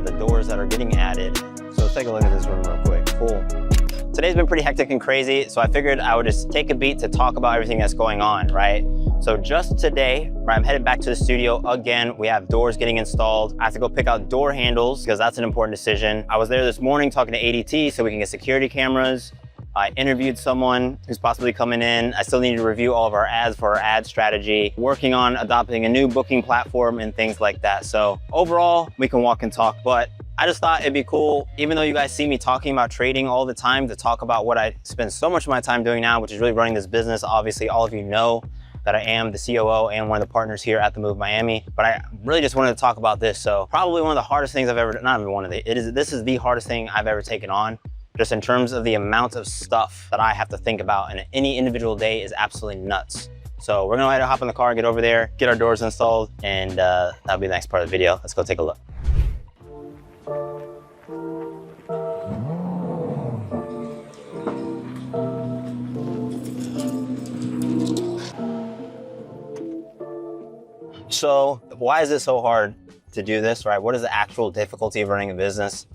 have the doors that are getting added. So let's take a look at this room real quick. Cool. Today's been pretty hectic and crazy, so I figured I would just take a beat to talk about everything that's going on, right? So just today, right, I'm headed back to the studio again. We have doors getting installed. I have to go pick out door handles because that's an important decision. I was there this morning talking to ADT so we can get security cameras. I interviewed someone who's possibly coming in. I still need to review all of our ads for our ad strategy, working on adopting a new booking platform and things like that. So overall, we can walk and talk, but I just thought it'd be cool, even though you guys see me talking about trading all the time, to talk about what I spend so much of my time doing now, which is really running this business. Obviously, all of you know that I am the COO and one of the partners here at the Move Miami, but I really just wanted to talk about this. So probably one of the hardest things I've ever, not even one of the, this is the hardest thing I've ever taken on, just in terms of the amount of stuff that I have to think about, and any individual day is absolutely nuts. So we're gonna go ahead and hop in the car, get over there, get our doors installed, and that'll be the next part of the video. Let's go take a look. So why is it so hard to do this, right? What is the actual difficulty of running a business?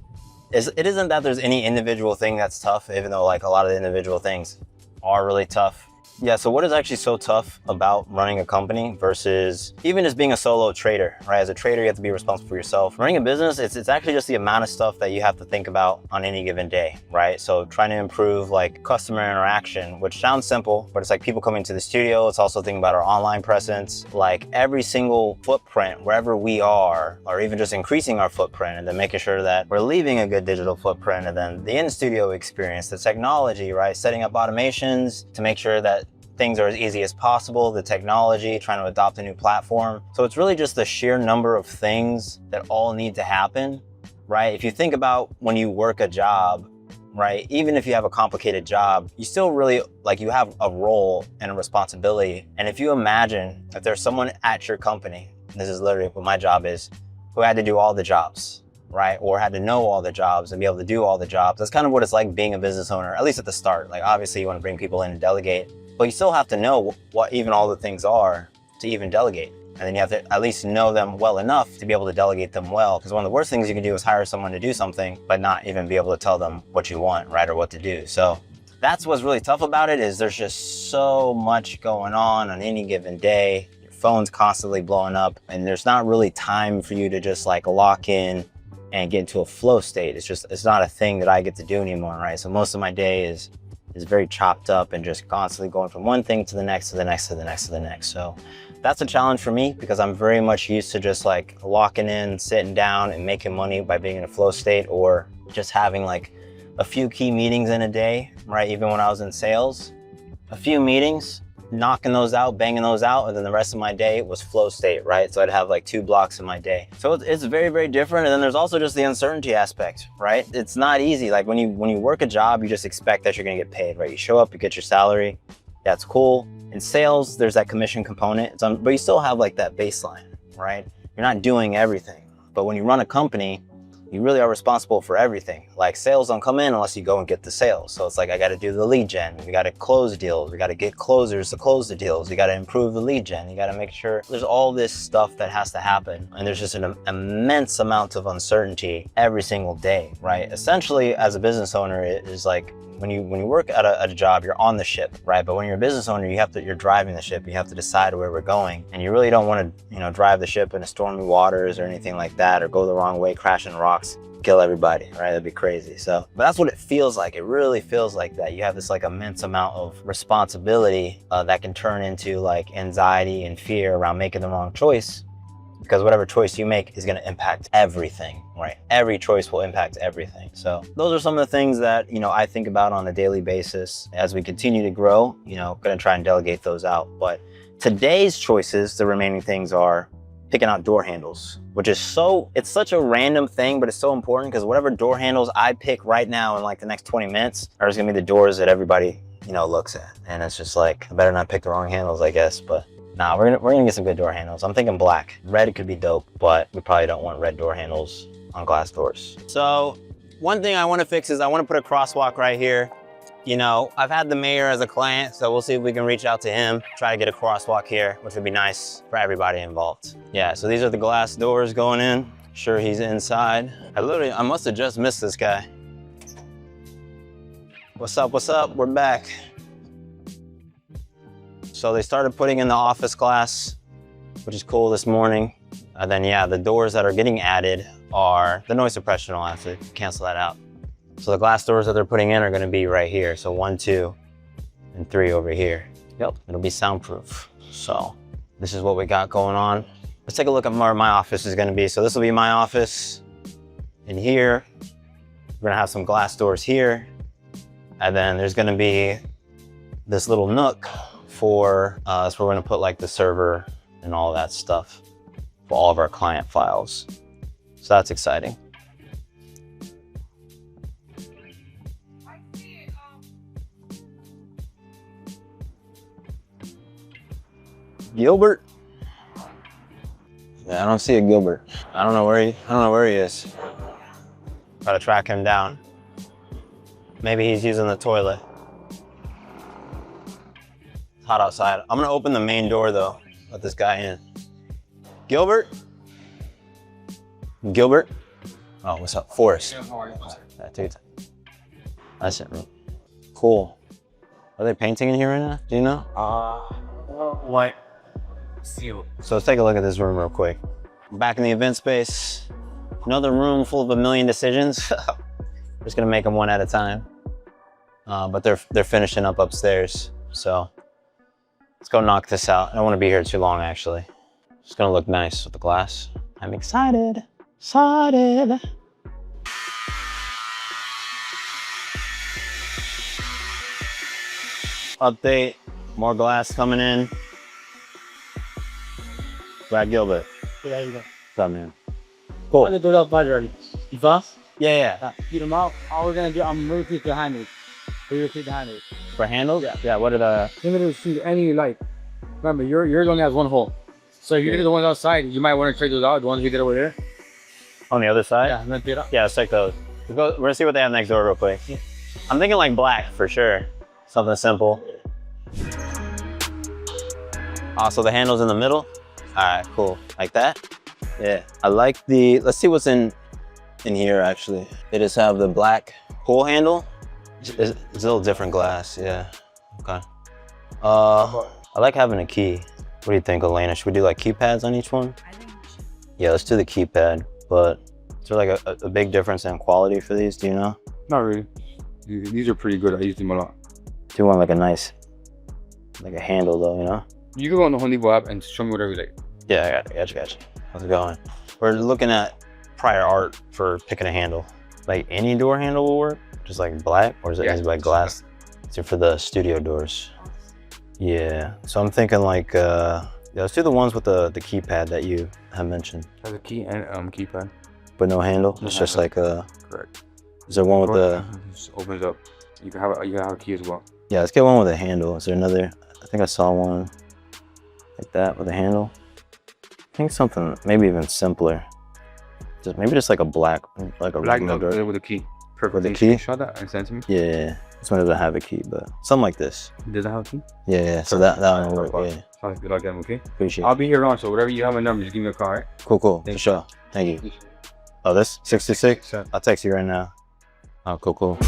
It isn't that there's any individual thing that's tough, even though like a lot of the individual things are really tough. Yeah, so what is actually so tough about running a company versus even just being a solo trader, right? As a trader, you have to be responsible for yourself. Running a business, it's actually just the amount of stuff that you have to think about on any given day, right? So trying to improve like customer interaction, which sounds simple, but it's like people coming to the studio. It's also thinking about our online presence, like every single footprint, wherever we are, or even just increasing our footprint, and then making sure that we're leaving a good digital footprint, and then the in-studio experience, the technology, right? Setting up automations to make sure that things are as easy as possible, the technology, trying to adopt a new platform. So it's really just the sheer number of things that all need to happen, right? If you think about when you work a job, right? Even if you have a complicated job, you still really, like, you have a role and a responsibility. And if you imagine if there's someone at your company, this is literally what my job is, who had to do all the jobs, right? Or had to know all the jobs and be able to do all the jobs. That's kind of what it's like being a business owner, at least at the start. Like, obviously you want to bring people in and delegate, but you still have to know what even all the things are to even delegate. And then you have to at least know them well enough to be able to delegate them well. Because one of the worst things you can do is hire someone to do something, but not even be able to tell them what you want, right? Or what to do. So that's what's really tough about it, is there's just so much going on any given day. Your phone's constantly blowing up, and there's not really time for you to just like lock in and get into a flow state. It's not a thing that I get to do anymore, right? So most of my day is very chopped up and just constantly going from one thing to the next, to the next, to the next, to the next. So that's a challenge for me, because I'm very much used to just like locking in, sitting down and making money by being in a flow state, or just having like a few key meetings in a day, right? Even when I was in sales, a few meetings, knocking those out, banging those out, and then the rest of my day was flow state, right? So I'd have like 2 blocks in my day. So it's very, very different. And then there's also just the uncertainty aspect, right? It's not easy. Like when you work a job, you just expect that you're gonna get paid, right? You show up, you get your salary, that's cool. In sales, there's that commission component, but you still have like that baseline, right? You're not doing everything. But when you run a company, you really are responsible for everything. Like sales don't come in unless you go and get the sales. So it's like, I got to do the lead gen. We got to close deals. We got to get closers to close the deals. We got to improve the lead gen. You got to make sure there's all this stuff that has to happen. And there's just an immense amount of uncertainty every single day, right? Essentially, as a business owner, it is like, when you work at a job, you're on the ship, right? But when you're a business owner, you're driving the ship. You have to decide where we're going, and you really don't want to, drive the ship into stormy waters or anything like that, or go the wrong way, crash into rocks, kill everybody, right? That'd be crazy. So, but that's what it feels like. It really feels like that. You have this like immense amount of responsibility that can turn into like anxiety and fear around making the wrong choice. Because whatever choice you make is going to impact everything, right? Every choice will impact everything. So those are some of the things that, I think about on a daily basis as we continue to grow, going to try and delegate those out. But today's choices, the remaining things, are picking out door handles, which is it's such a random thing, but it's so important, because whatever door handles I pick right now in like the next 20 minutes are just going to be the doors that everybody, looks at. And it's just like, I better not pick the wrong handles, I guess. But nah, we're gonna get some good door handles. I'm thinking black. Red could be dope, but we probably don't want red door handles on glass doors. So one thing I want to fix is I want to put a crosswalk right here. I've had the mayor as a client, so we'll see if we can reach out to him, try to get a crosswalk here, which would be nice for everybody involved. Yeah, so these are the glass doors going in. Sure he's inside. I must have just missed this guy. What's up, what's up? We're back. So they started putting in the office glass, which is cool this morning. And then yeah, the doors that are getting added are, the noise suppression will have to cancel that out. So the glass doors that they're putting in are gonna be right here. So 1, 2, and 3 over here. Yep, it'll be soundproof. So this is what we got going on. Let's take a look at where my office is gonna be. So this will be my office in here. We're gonna have some glass doors here. And then there's gonna be this little nook for, so we're gonna put like the server and all that stuff for all of our client files. So that's exciting. Gilbert? Yeah, I don't see a Gilbert. I don't know where he is. Gotta track him down. Maybe he's using the toilet. It's hot outside. I'm gonna open the main door though. Let this guy in. Gilbert? Gilbert? Oh, what's up? Forrest. Yeah, how are you? Yeah, take your time. That's it, bro. Cool. Are they painting in here right now? Do you know? What? Seal. So let's take a look at this room real quick. Back in the event space. Another room full of a million decisions. We're just gonna make them one at a time. But they're finishing up upstairs. So let's go knock this out. I don't wanna be here too long actually. It's gonna look nice with the glass. I'm excited, excited. Update, more glass coming in. Brad Gilbert. There you go. What's up, man? Cool. I'm gonna do that budget already. You fast? Yeah. Get them out. All we're gonna do, I'm gonna repeat the handles. We repeat the handles. For handles? Yeah, what are the... You're gonna shoot any light. Remember, yours only has one hole. So if you do the ones outside, you might want to trade those out. The ones you did over there. On the other side? Yeah, and then pick it up. Yeah, let's check those. We're gonna see what they have next door real quick. Yeah. I'm thinking like black for sure. Something simple. So the handle's in the middle. All right, cool. Like that? Yeah. I like the, let's see what's in here actually. They just have the black pull handle. It's a little different glass, yeah. Okay. I like having a key. What do you think, Elena? Should we do like keypads on each one? I think we should. Yeah, let's do the keypad. But is there like a big difference in quality for these? Do you know? Not really. These are pretty good. I use them a lot. Do you want like a nice, like a handle though, you know? You can go on the Home Depot app and show me whatever you like. Yeah, I got you. How's it going? We're looking at prior art for picking a handle. Like any door handle will work? Just like black? Or is it just like glass? So for the studio doors. Yeah, so I'm thinking like, yeah, let's do the ones with the keypad that you have mentioned. Has a key and keypad. But no handle? It's just like a... Correct. Is there one with the... It just opens up. You can have a key as well. Yeah, let's get one with a handle. Is there another? I think I saw one like that with a handle. I think something maybe even simpler. Maybe just like a black, like a black regular door. with a key. Perfect. With a key? Shot that and send it to me. Yeah, this one doesn't have a key, but something like this. Does it have a key? Yeah. So that one will work. Yeah. Sounds good. I'll get them. Okay. Appreciate it. I'll be here on, so whatever you have my number, just give me a call. Right? Cool. For sure. Thank you. Oh, this 66. Sure. I'll text you right now. Oh, cool.